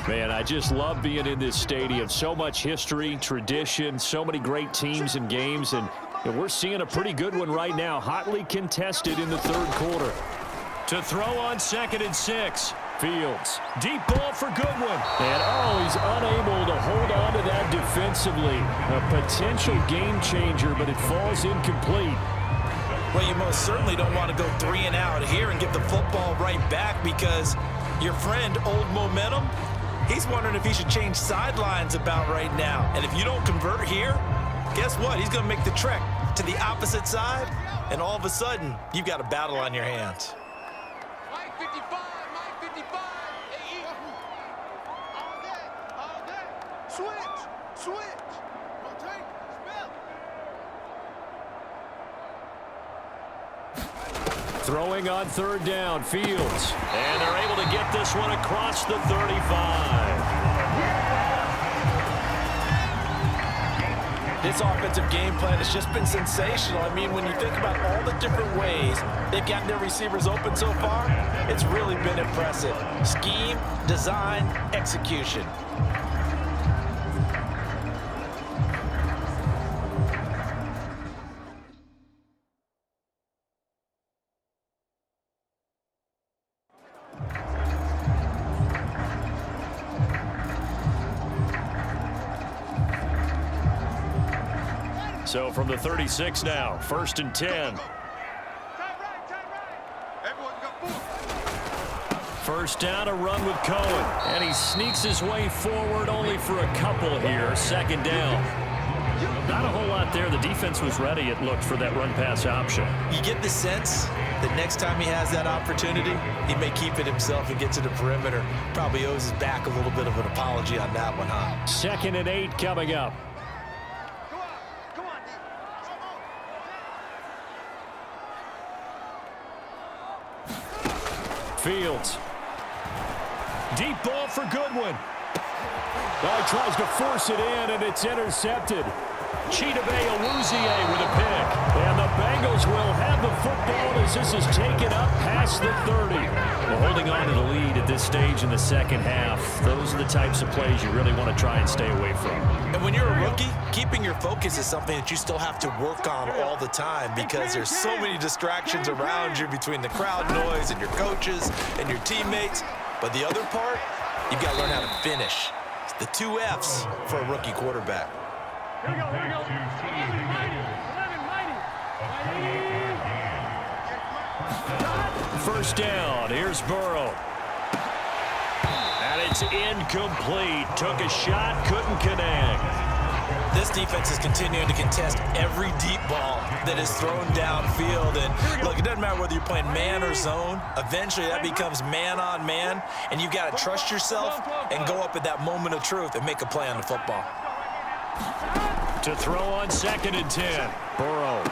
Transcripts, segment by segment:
Man, I just love being in this stadium. So much history, tradition, so many great teams and games, and we're seeing a pretty good one right now, hotly contested in the third quarter. To throw on 2nd and 6. Fields. Deep ball for Goodwin. And, he's unable to hold on to that defensively. A potential game changer, but it falls incomplete. Well, you most certainly don't want to go 3 and out here and give the football right back because your friend, Old Momentum, he's wondering if he should change sidelines about right now. And if you don't convert here, guess what? He's going to make the trek to the opposite side, and all of a sudden, you've got a battle on your hands. Mike 55, Mike 55, AE. All day. Switch. Rotate, spell. Throwing on 3rd down, Fields. And they're able to get this one across the 35. This offensive game plan has just been sensational. I mean, when you think about all the different ways they've gotten their receivers open so far, it's really been impressive. Scheme, design, execution. So from the 36 now, 1st and 10. Tight right. Everyone got 4. 1st down, a run with Cohen. And he sneaks his way forward only for a couple here. 2nd down. Not a whole lot there. The defense was ready, it looked, for that run-pass option. You get the sense that next time he has that opportunity, he may keep it himself and get to the perimeter. Probably owes his back a little bit of an apology on that one, huh? 2nd and 8 coming up. Fields. Deep ball for Goodwin. He tries to force it in, and it's intercepted. Chidobe Awuzie with a pick. And the Bengals will have the football as this is taken up past the 30. Well, holding on to the lead at this stage in the 2nd half, those are the types of plays you really want to try and stay away from. And when you're a rookie, keeping your focus is something that you still have to work on all the time because there's so many distractions around you between the crowd noise and your coaches and your teammates. But the other part, you've got to learn how to finish. It's the 2 F's for a rookie quarterback. Here we go. 11 mighty. 1st down. Here's Burrow. And it's incomplete. Took a shot, couldn't connect. This defense is continuing to contest every deep ball that is thrown downfield. And look, it doesn't matter whether you're playing man or zone. Eventually, that becomes man on man. And you've got to trust yourself and go up at that moment of truth and make a play on the football. To throw on 2nd and 10. Burrow.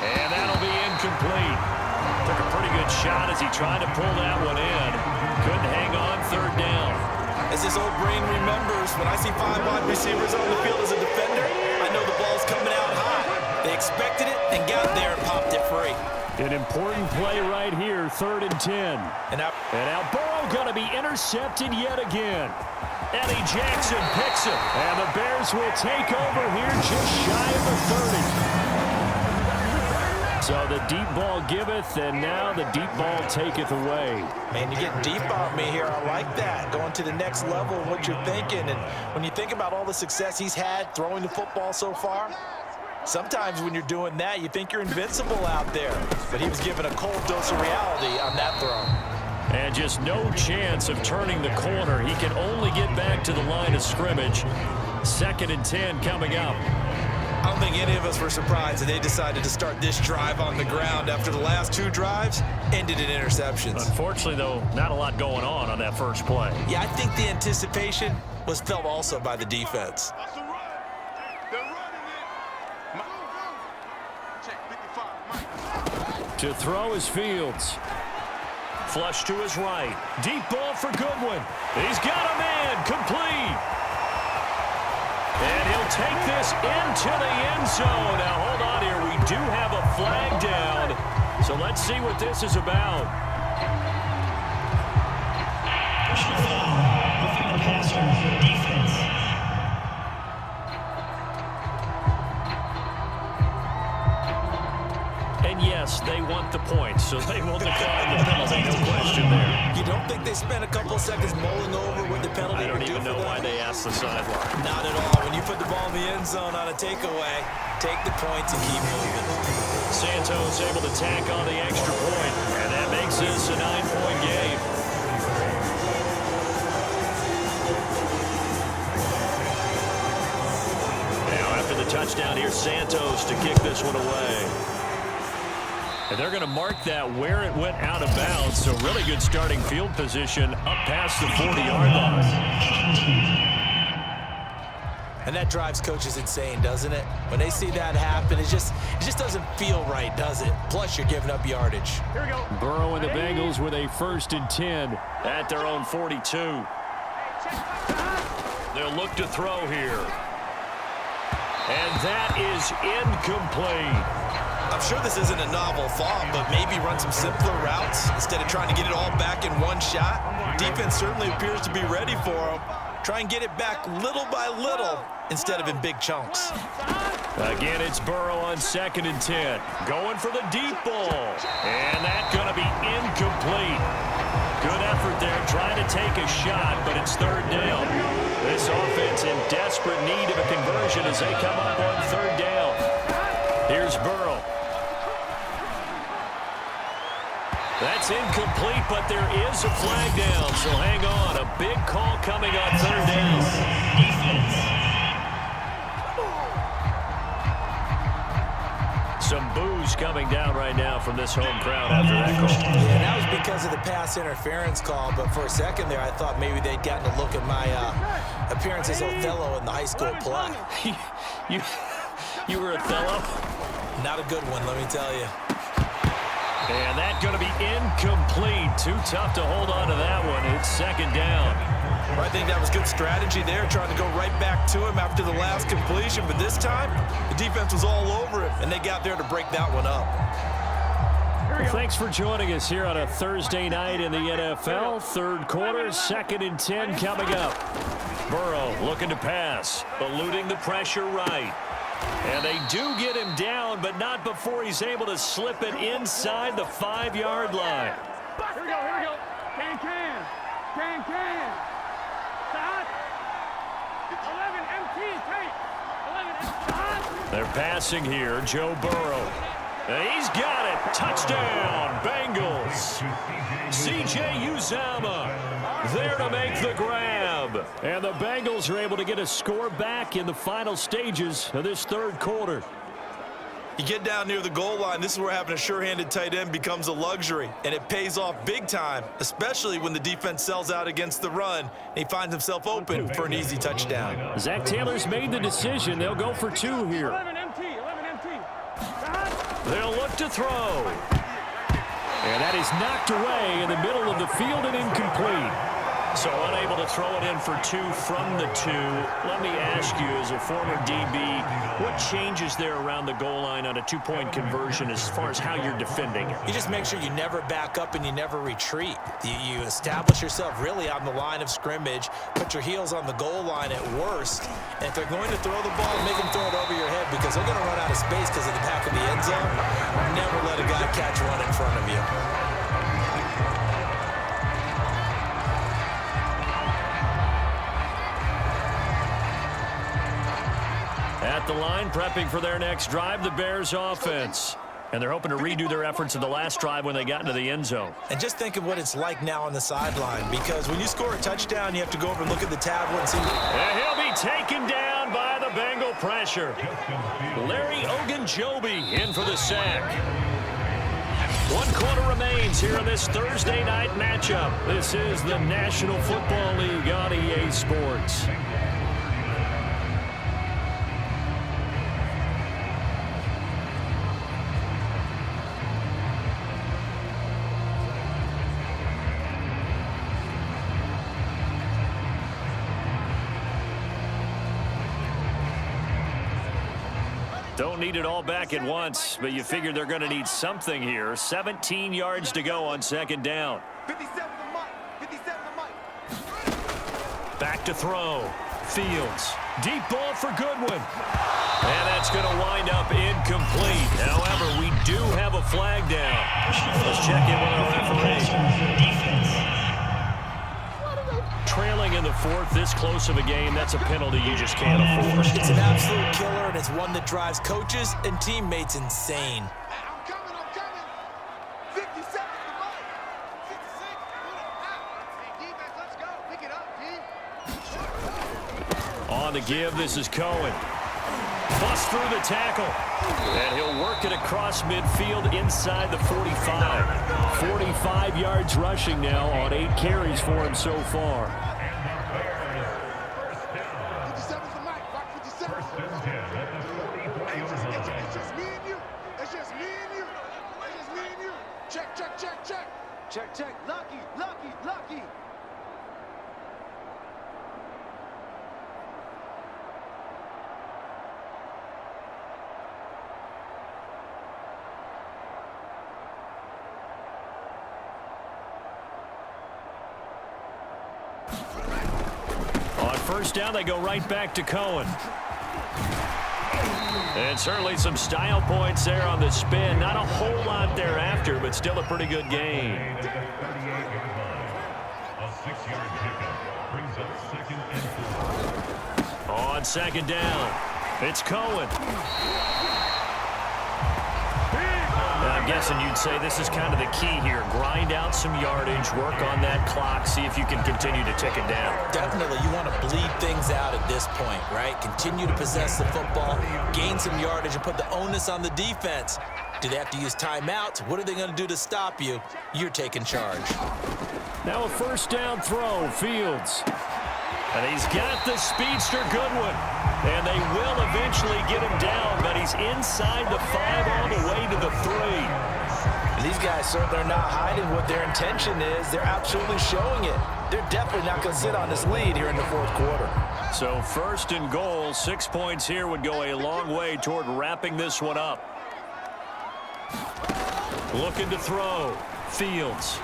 And that'll be incomplete. Took a pretty good shot as he tried to pull that one in. Couldn't hang on 3rd down. As this old brain remembers, when I see 5 wide receivers on the field as a defender, I know the ball's coming out high. They expected it and got there and popped it free. An important play right here, 3rd and 10. And now Burrow going to be intercepted yet again. Eddie Jackson picks him. And the Bears will take over here just shy of the 30. So the deep ball giveth, and now the deep ball taketh away. Man, you're getting deep on me here. I like that. Going to the next level of what you're thinking. And when you think about all the success he's had throwing the football so far, sometimes when you're doing that, you think you're invincible out there. But he was given a cold dose of reality on that throw. And just no chance of turning the corner. He can only get back to the line of scrimmage. 2nd and 10 coming up. I don't think any of us were surprised that they decided to start this drive on the ground after the last 2 drives ended in interceptions. Unfortunately, though, not a lot going on that first play. Yeah, I think the anticipation was felt also by the defense. To throw is Fields. Flush to his right. Deep ball for Goodwin. He's got a man. Complete. And he'll take this into the end zone. Now, hold on here. We do have a flag down. So let's see what this is about. the point, so they will decline the penalty, no question there. You don't think they spent a couple seconds mulling over what the penalty I don't would do even for know them? why they asked the sideline. Not at all. When you put the ball in the end zone on a takeaway, take the points and keep moving. Santos able to tack on the extra point, and that makes this a 9-point game. Now after the touchdown, here's Santos to kick this one away. And they're going to mark that where it went out of bounds, so really good starting field position up past the 40-yard line. And that drives coaches insane, doesn't it? When they see that happen, it just doesn't feel right, does it? Plus, you're giving up yardage. Here we go. Burrow and the Bengals with a 1st and 10 at their own 42. They'll look to throw here. And that is incomplete. I'm sure this isn't a novel thought, but maybe run some simpler routes instead of trying to get it all back in one shot. Defense certainly appears to be ready for them. Try and get it back little by little instead of in big chunks. Again, it's Burrow on 2nd and 10. Going for the deep ball. And that's going to be incomplete. Good effort there trying to take a shot, but it's 3rd down. This offense in desperate need of a conversion as they come up on 3rd down. Here's Burrow. That's incomplete, but there is a flag down, so hang on. A big call coming on 3rd down. Some boos coming down right now from this home crowd after that call. Yeah, that was because of the pass interference call, but for a second there, I thought maybe they'd gotten a look at my appearance as Othello in the high school play. You were Othello? Not a good one, let me tell you. And that's going to be incomplete. Too tough to hold on to that one. It's 2nd down. I think that was good strategy there, trying to go right back to him after the last completion. But this time, the defense was all over him, and they got there to break that one up. Well, thanks for joining us here on a Thursday night in the NFL. 3rd quarter, 2nd and 10 coming up. Burrow looking to pass, eluding the pressure right. And they do get him down, but not before he's able to slip it inside the 5-yard line. Here we go, here we go. Can. Stop. 11 MT, take. 11 MT. They're passing here, Joe Burrow. And he's got it. Touchdown, Bengals. C.J. Uzomah there to make the grab. And the Bengals are able to get a score back in the final stages of this 3rd quarter. You get down near the goal line, this is where having a sure-handed tight end becomes a luxury, and it pays off big time, especially when the defense sells out against the run, and he finds himself open for an easy touchdown. Zach Taylor's made the decision. They'll go for 2 here. 11 MT. They'll look to throw. And that is knocked away in the middle of the field and incomplete. So unable to throw it in for 2 from the 2. Let me ask you, as a former DB, what changes there around the goal line on a 2-point conversion as far as how you're defending it? You just make sure you never back up and you never retreat. You establish yourself really on the line of scrimmage, put your heels on the goal line at worst, and if they're going to throw the ball, make them throw it over your head because they're going to run out of space because of the back of the end zone. Never let a guy catch one in front of you. At the line, prepping for their next drive, the Bears offense. And they're hoping to redo their efforts in the last drive when they got into the end zone. And just think of what it's like now on the sideline, because when you score a touchdown, you have to go over and look at the tablet and see. And he'll be taken down by the Bengal pressure. Larry Ogunjobi in for the sack. 1 quarter remains here in this Thursday night matchup. This is the National Football League on EA Sports. Don't need it all back at once, but you figure they're going to need something here. 17 yards to go on 2nd down. 57 to Mike. 57 to Mike. Back to throw. Fields. Deep ball for Goodwin. And that's going to wind up incomplete. However, we do have a flag down. Let's check in with our referee. Trailing in the fourth, this close of a game, that's a penalty you just can't afford. It's an absolute killer, and it's one that drives coaches and teammates insane. I'm coming. 50 seconds to go. 66. Hey, defense, let's go. Pick it up, D. On the give, this is Cohen. Bust through the tackle. And he'll work it across midfield inside the 45. 45 yards rushing now on 8 carries for him so far. 57's the mic. Rock 57. Hey, it's just me and you. It's just me and you. It's just me and you. Check. Check. Lucky. On first down, they go right back to Cohen. And certainly some style points there on the spin. Not a whole lot thereafter, but still a pretty good game. A 6-yard pickup brings up 2nd and 4. On second down, it's Cohen. I'm guessing you'd say this is kind of the key here. Grind out some yardage, work on that clock, see if you can continue to tick it down. Definitely, you want to bleed things out at this point, right? Continue to possess the football, gain some yardage, and put the onus on the defense. Do they have to use timeouts? What are they going to do to stop you? You're taking charge. Now a first down throw, Fields. And he's got the speedster Goodwin. And they will eventually get him down, but he's inside the 5 all the way to the 3. These guys certainly are not hiding what their intention is. They're absolutely showing it. They're definitely not going to sit on this lead here in the fourth quarter. So first and goal, 6 points here would go a long way toward wrapping this one up. Looking to throw, Fields.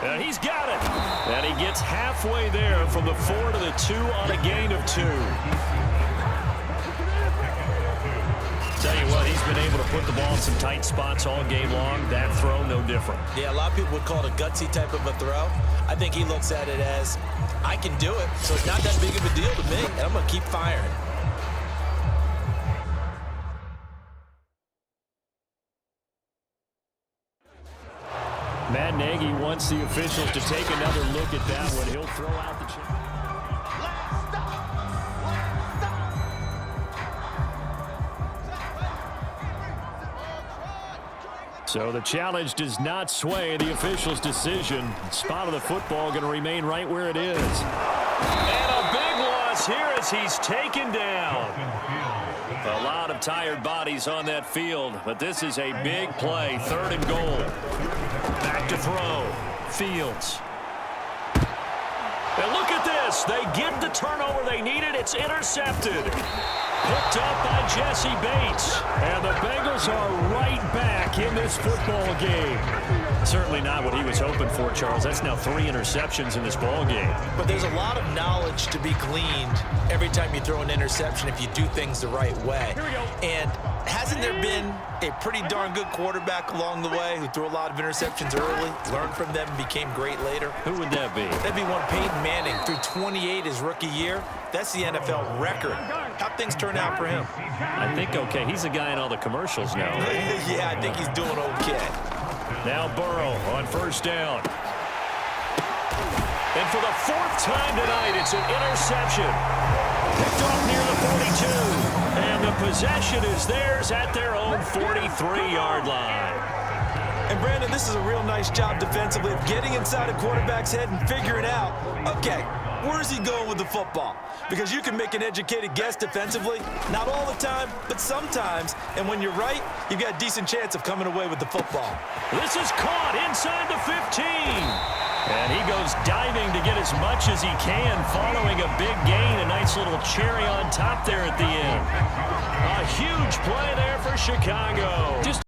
And he's got it. And he gets halfway there from the 4 to the 2 on a gain of 2. Tell you what, he's been able to put the ball in some tight spots all game long. That throw, no different. Yeah, a lot of people would call it a gutsy type of a throw. I think he looks at it as, I can do it, so it's not that big of a deal to me, and I'm going to keep firing. Matt Nagy wants the officials to take another look at that one. He'll throw out the challenge. So the challenge does not sway the official's decision. Spot of the football going to remain right where it is. And a big loss here as he's taken down. A lot of tired bodies on that field, but this is a big play. 3rd and goal. Back to throw. Fields. And look at this. They get the turnover they needed. It's intercepted. Picked up by Jesse Bates. And the Bengals are right back in this football game. Certainly not what he was hoping for, Charles. That's now 3 interceptions in this ball game. But there's a lot of knowledge to be gleaned every time you throw an interception if you do things the right way. And hasn't there been a pretty darn good quarterback along the way who threw a lot of interceptions early, learned from them, and became great later? Who would that be? That'd be one Peyton Manning. Threw 28 his rookie year. That's the NFL record. How'd things turn out for him? I think okay. He's a guy in all the commercials now. Yeah, I think he's doing okay. Now Burrow on first down. And for the 4th time tonight, it's an interception. Picked off near the 42. And the possession is theirs at their own 43-yard line. And Brandon, this is a real nice job defensively of getting inside a quarterback's head and figuring out, okay, where's he going with the football? Because you can make an educated guess defensively, not all the time, but sometimes. And when you're right, you've got a decent chance of coming away with the football. This is caught inside the 15. And he goes diving to get as much as he can following a big gain. A nice little cherry on top there at the end. A huge play there for Chicago.